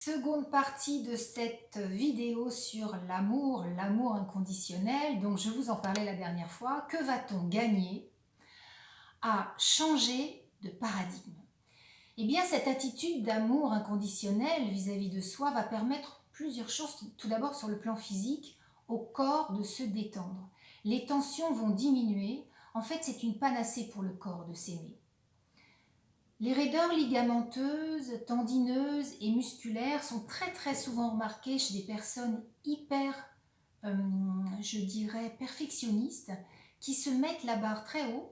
Seconde partie de cette vidéo sur l'amour inconditionnel. Donc je vous en parlais la dernière fois. Que va-t-on gagner à changer de paradigme? Eh bien, cette attitude d'amour inconditionnel vis-à-vis de soi va permettre plusieurs choses. Tout d'abord, sur le plan physique, au corps de se détendre. Les tensions vont diminuer. En fait, c'est une panacée pour le corps de s'aimer. Les raideurs ligamenteuses, tendineuses et musculaires sont très souvent remarquées chez des personnes hyper, je dirais, perfectionnistes, qui se mettent la barre très haut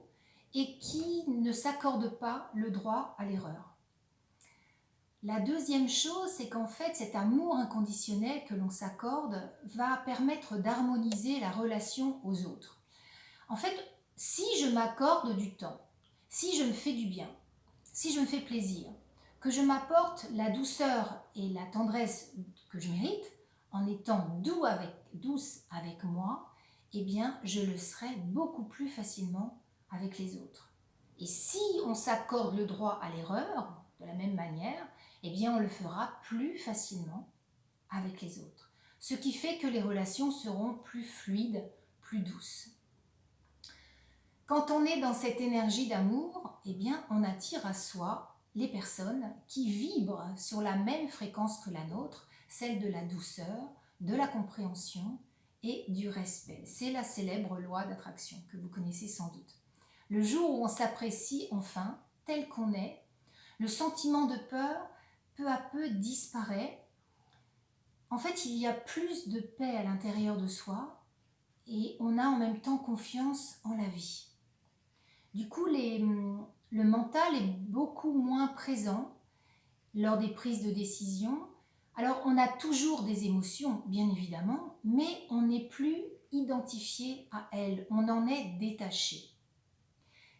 et qui ne s'accordent pas le droit à l'erreur. La deuxième chose, c'est qu'en fait, cet amour inconditionnel que l'on s'accorde va permettre d'harmoniser la relation aux autres. En fait, si je m'accorde du temps, si je me fais du bien, si je me fais plaisir, que je m'apporte la douceur et la tendresse que je mérite, en étant douce avec moi, eh bien, je le serai beaucoup plus facilement avec les autres. Et si on s'accorde le droit à l'erreur, de la même manière, eh bien, on le fera plus facilement avec les autres. Ce qui fait que les relations seront plus fluides, plus douces. Quand on est dans cette énergie d'amour, eh bien, on attire à soi les personnes qui vibrent sur la même fréquence que la nôtre, celle de la douceur, de la compréhension et du respect. C'est la célèbre loi d'attraction que vous connaissez sans doute. Le jour où on s'apprécie enfin tel qu'on est, le sentiment de peur peu à peu disparaît. En fait, il y a plus de paix à l'intérieur de soi et on a en même temps confiance en la vie. Du coup, le mental est beaucoup moins présent lors des prises de décision. Alors, on a toujours des émotions, bien évidemment, mais on n'est plus identifié à elles, on en est détaché.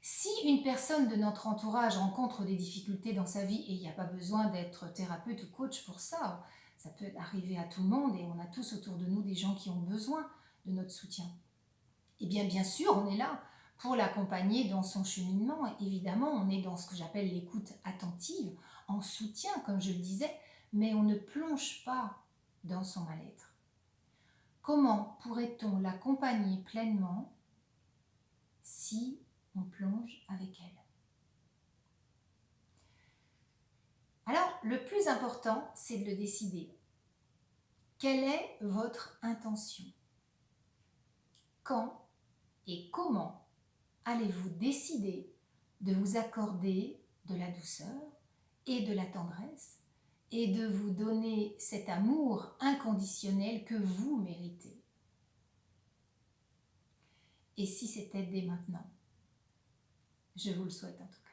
Si une personne de notre entourage rencontre des difficultés dans sa vie, et il n'y a pas besoin d'être thérapeute ou coach pour ça, ça peut arriver à tout le monde et on a tous autour de nous des gens qui ont besoin de notre soutien. Eh bien sûr, on est là pour l'accompagner dans son cheminement. Évidemment, on est dans ce que j'appelle l'écoute attentive, en soutien, comme je le disais, mais on ne plonge pas dans son mal-être. Comment pourrait-on l'accompagner pleinement si on plonge avec elle? Alors, le plus important, c'est de le décider. Quelle est votre intention? Quand et comment allez-vous décider de vous accorder de la douceur et de la tendresse et de vous donner cet amour inconditionnel que vous méritez? Et si c'était dès maintenant? Je vous le souhaite en tout cas.